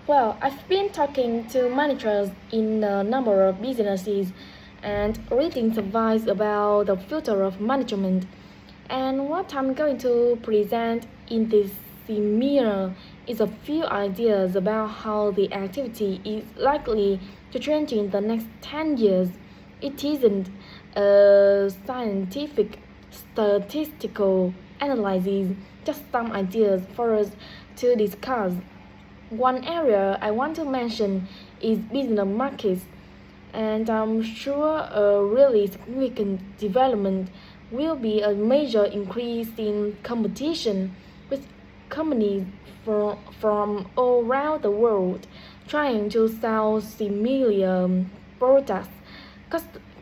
Well, I've been talking to managers in a number of businesses and reading advice about the future of management. And what I'm going to present in this seminar is a few ideas about how the activity is likely to change in the next 10 years. It isn't a scientific statistical analysis, just some ideas for us to discuss. One area I want to mention is business markets, and I'm sure a really significant development will be a major increase in competition with companies from all around the world trying to sell similar products.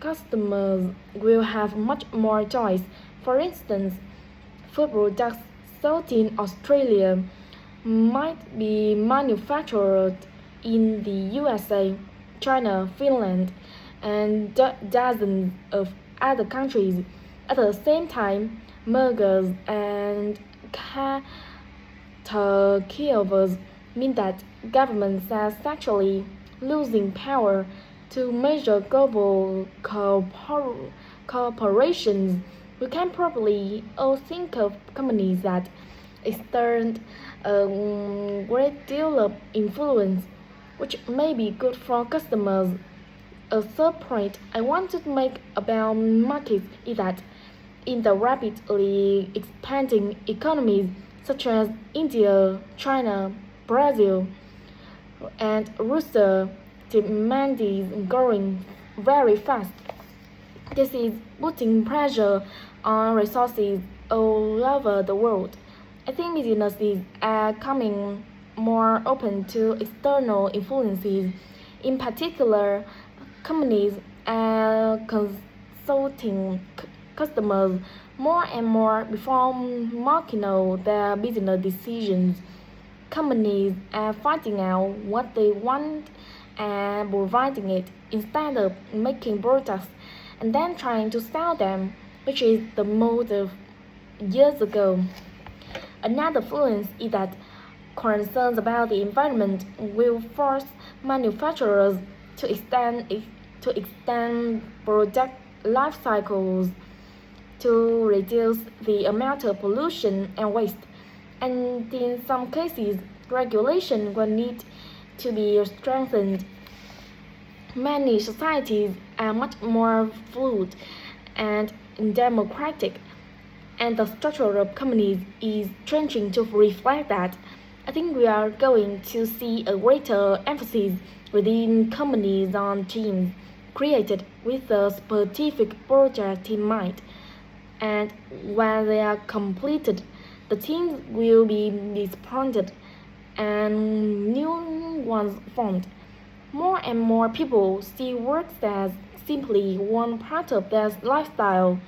Customers will have much more choice. For instance, food products sold in Australia might be manufactured in the USA, China, Finland, and dozens of other countries. At the same time, mergers and takeovers mean that governments are actually losing power to major global corporations. We can probably all think of companies that exert a great deal of influence, which may be good for customers. A third point I want to make about markets is that in the rapidly expanding economies such as India, China, Brazil, and Russia, demand is growing very fast. This is putting pressure on resources all over the world. I think businesses are coming more open to external influences. In particular, companies are consulting customers more and more before making out their business decisions. Companies are finding out what they want and providing it instead of making products and then trying to sell them, which is the mode of years ago. Another influence is that concerns about the environment will force manufacturers to extend product life cycles to reduce the amount of pollution and waste. And in some cases, regulation will need to be strengthened. Many societies are much more fluid and democratic, and the structure of companies is changing to reflect that. I think we are going to see a greater emphasis within companies on teams created with a specific project in mind. And when they are completed, the teams will be disbanded and new ones formed. More and more people see work as simply one part of their lifestyle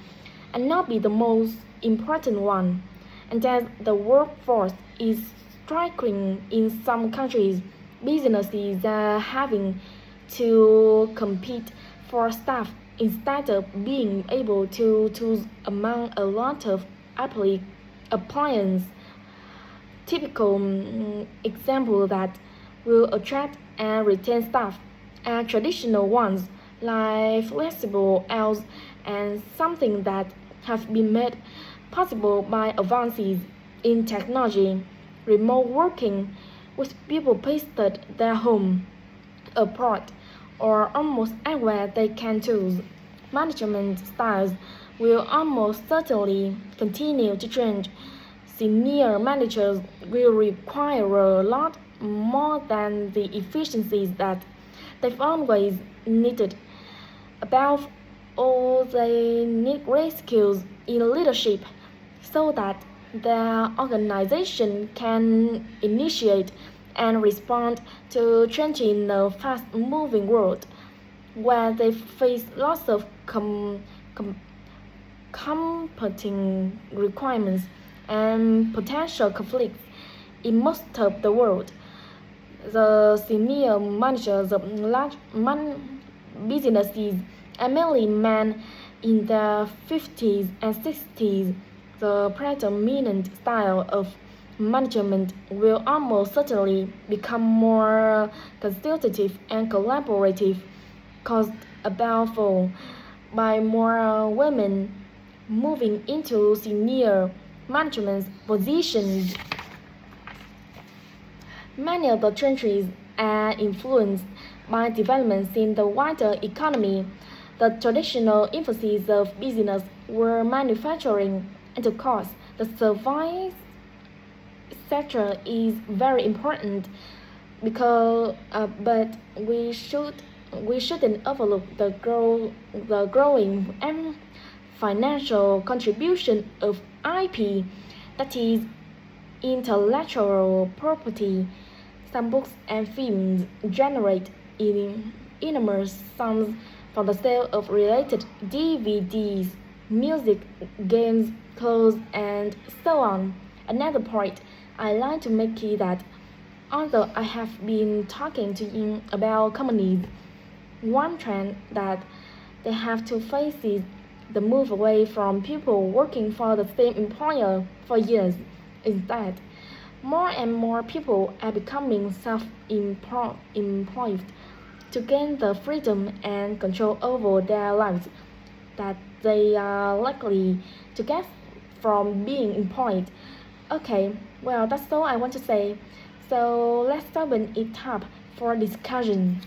and not be the most important one. And as the workforce is striking in some countries, businesses are having to compete for staff instead of being able to choose among a lot of appliances. Typical example that will attract and retain staff are traditional ones like flexible hours and something that have been made possible by advances in technology, remote working, with people based at their home, abroad, or almost anywhere they can choose. Management styles will almost certainly continue to change. Senior managers will require a lot more than the efficiencies that they've always needed. Above all, they need great skills in leadership so that their organization can initiate and respond to change in a fast moving world where they face lots of competing requirements and potential conflicts in most of the world. The senior managers of large businesses are mainly men in their 50s and 60s. The predominant style of management will almost certainly become more consultative and collaborative, caused about for by more women moving into senior management positions. Many of the countries are influenced by developments in the wider economy. The traditional emphasis of business were manufacturing, and of course, the service sector is very important because but we shouldn't overlook the growing and financial contribution of IP, that is intellectual property. Some books and films generate enormous sums from the sale of related DVDs, music, games, clothes, and so on. Another point I like to make is that although I have been talking to you about companies, one trend that they have to face is the move away from people working for the same employer for years. Instead, more and more people are becoming self-employed to gain the freedom and control over their lives that they are likely to get from being employed. Okay, well, that's all I want to say. So let's open it up for discussion.